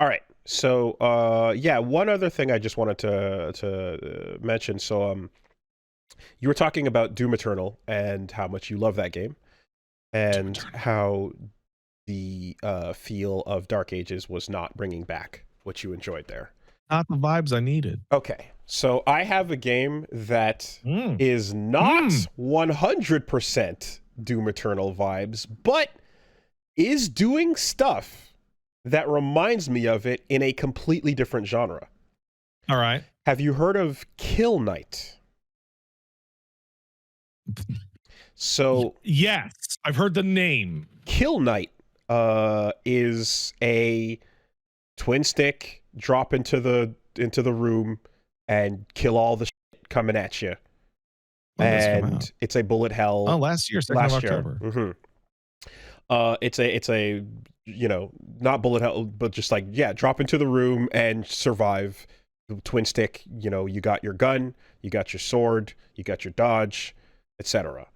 All right. So, yeah, one other thing I just wanted to mention. So, you were talking about Doom Eternal and how much you love that game, Doom and Eternal. how the feel of Dark Ages was not bringing back what you enjoyed there. Not the vibes I needed. Okay, so I have a game that Mm. is not 100% Doom Eternal vibes, but is doing stuff that reminds me of it in a completely different genre. All right. Have you heard of Kill Knight? So Yes, I've heard the name. Kill Knight is a twin stick drop into the room and kill all the shit coming at you. When does this come out? And it's a bullet hell Oh, last year, 2nd of last year. October. It's a not bullet hell, but just like, yeah, drop into the room and survive. Twin stick, you got your gun, you got your sword, you got your dodge, etc.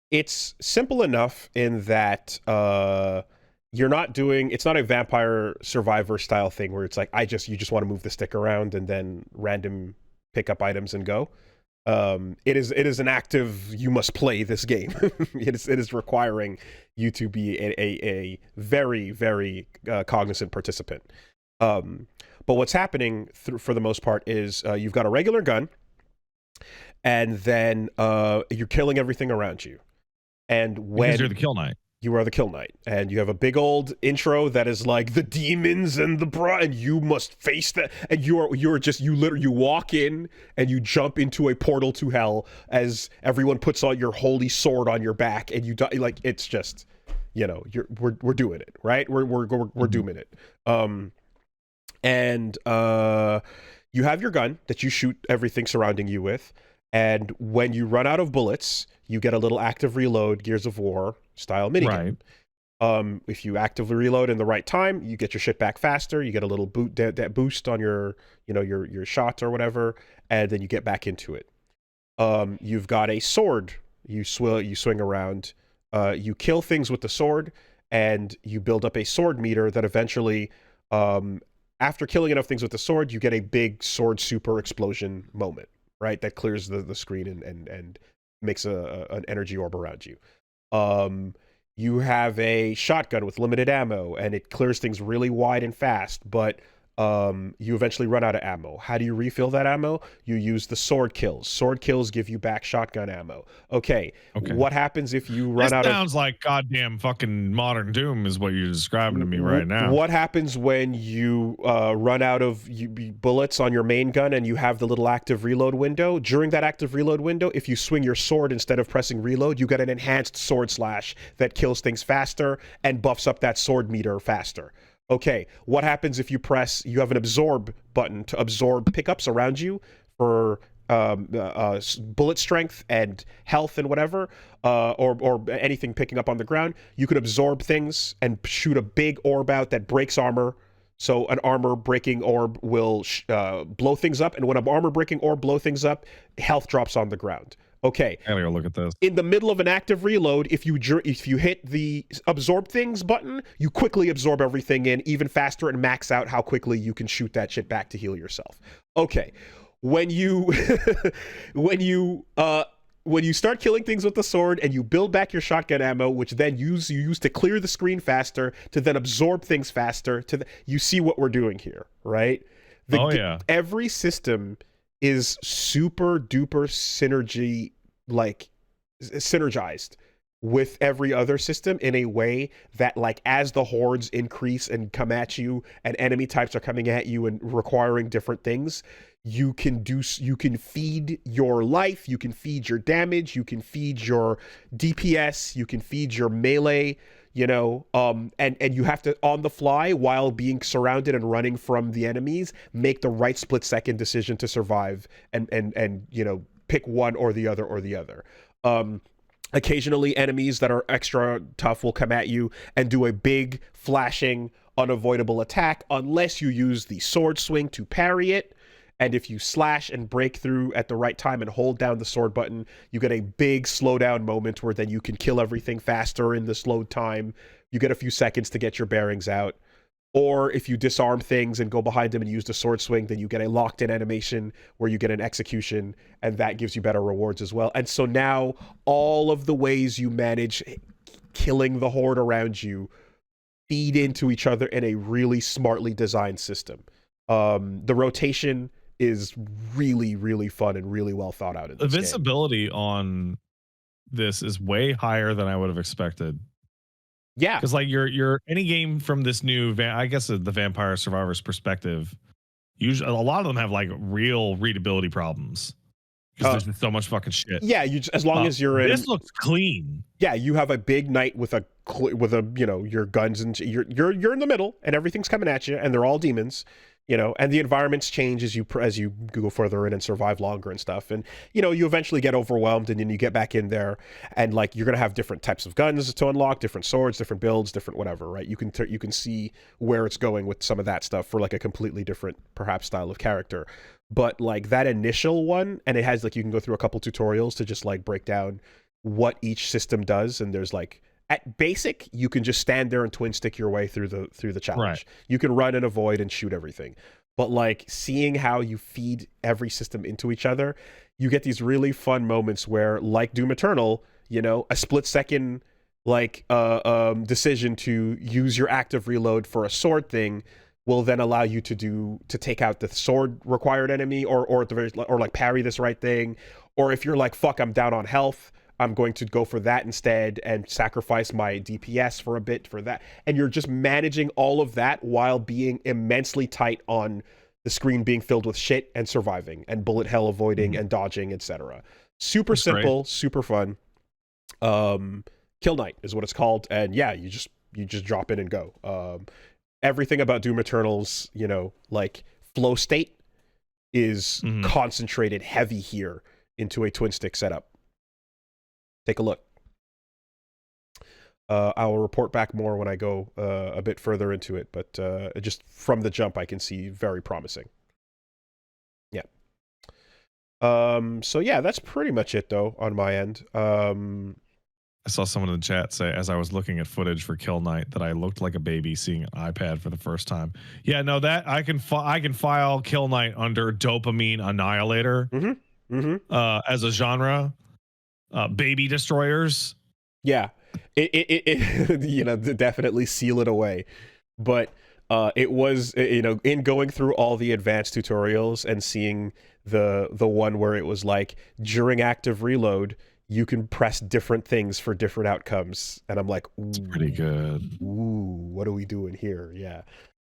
It's simple enough in that you're not doing, it's not a vampire survivor style thing where it's like you just want to move the stick around and then random pick up items and go. It is an active, you must play this game. It is requiring you to be a very, very cognizant participant. But what's happening for the most part is you've got a regular gun, and then you're killing everything around you. And when Because you're the Kill Knight. you are the Kill Knight, and you have a big old intro that is like the demons and and you must face that, and you walk in and you jump into a portal to hell as everyone puts on your holy sword on your back, and you die. Like, it's just, we're doing it, right? We're doing it. And you have your gun that you shoot everything surrounding you with, and when you run out of bullets, you get a little active reload, Gears of War style minigame. Right. If you actively reload in the right time, you get your shit back faster. You get a little that boost on your your shot or whatever, and then you get back into it. You've got a sword. You swing around. You kill things with the sword, and you build up a sword meter that eventually, after killing enough things with the sword, you get a big sword super explosion moment, right? That clears the screen and makes an energy orb around you. You have a shotgun with limited ammo, and it clears things really wide and fast, but you eventually run out of ammo. How do you refill that ammo? You use the sword kills. Sword kills give you back shotgun ammo. Okay. What happens if you run This out of... sounds like goddamn fucking modern Doom is what you're describing to me right now. What happens when you run out of bullets on your main gun and you have the little active reload window? During that active reload window, if you swing your sword instead of pressing reload, you get an enhanced sword slash that kills things faster and buffs up that sword meter faster. Okay, what happens if you have an absorb button to absorb pickups around you for bullet strength and health and whatever, or anything picking up on the ground. You could absorb things and shoot a big orb out that breaks armor. So an armor breaking orb will blow things up, and when an armor breaking orb blow things up, health drops on the ground. Okay. I gotta go look at this. In the middle of an active reload, if you hit the absorb things button, you quickly absorb everything in even faster and max out how quickly you can shoot that shit back to heal yourself. Okay. When you when you start killing things with the sword and you build back your shotgun ammo, which then you use to clear the screen faster, to then absorb things faster, you see what we're doing here, right? Yeah. Every system is super duper synergized with every other system in a way that, like, as the hordes increase and come at you and enemy types are coming at you and requiring different things, you can feed your life, you can feed your damage, you can feed your DPS, you can feed your melee, and you have to, on the fly, while being surrounded and running from the enemies, make the right split-second decision to survive and pick one or the other. Occasionally, enemies that are extra tough will come at you and do a big, flashing, unavoidable attack unless you use the sword swing to parry it. And if you slash and break through at the right time and hold down the sword button, you get a big slowdown moment where then you can kill everything faster in the slowed time. You get a few seconds to get your bearings out. Or if you disarm things and go behind them and use the sword swing, then you get a locked in animation where you get an execution, and that gives you better rewards as well. And so now all of the ways you manage killing the horde around you feed into each other in a really smartly designed system. The rotation is really, really fun and really well thought out in this The game. visibility on this is way higher than I would have expected. Yeah, because like your any game from this new I guess the Vampire Survivors perspective, usually a lot of them have like real readability problems because there's so much fucking shit. Yeah, you just, as long as you're in. This looks clean. Yeah, you have a big knight with a your guns, and you're in the middle and everything's coming at you and they're all demons. And the environments change as you go further in and survive longer and stuff. And, you eventually get overwhelmed and then you get back in there and like, you're going to have different types of guns to unlock, different swords, different builds, different whatever, right? You can see where it's going with some of that stuff for like a completely different, perhaps, style of character. But like that initial one, and it has like, you can go through a couple tutorials to just like break down what each system does. And there's like, at basic, you can just stand there and twin stick your way through the challenge. Right. You can run and avoid and shoot everything. But like seeing how you feed every system into each other, you get these really fun moments where, like Doom Eternal, a split second like decision to use your active reload for a sword thing will then allow you to take out the sword required enemy or at the very, or like parry this right thing. Or if you're like, fuck, I'm down on health, I'm going to go for that instead and sacrifice my DPS for a bit for that. And you're just managing all of that while being immensely tight on the screen being filled with shit and surviving and bullet hell avoiding and dodging, etc. Super That's simple, great. super fun. Kill Knight is what it's called. And yeah, you just drop in and go. Everything about Doom Eternal's, like flow state is concentrated heavy here into a twin stick setup. Take a look. I will report back more when I go a bit further into it, but just from the jump, I can see very promising. Yeah. So yeah, that's pretty much it though on my end. I saw someone in the chat say, as I was looking at footage for Kill Knight, that I looked like a baby seeing an iPad for the first time. Yeah, no, that I can file Kill Knight under Dopamine Annihilator as a genre. Baby destroyers. Yeah, it definitely seal it away. But it was, in going through all the advanced tutorials and seeing the one where it was like during active reload you can press different things for different outcomes, and I'm like, ooh, it's pretty good. Ooh, what are we doing here? Yeah.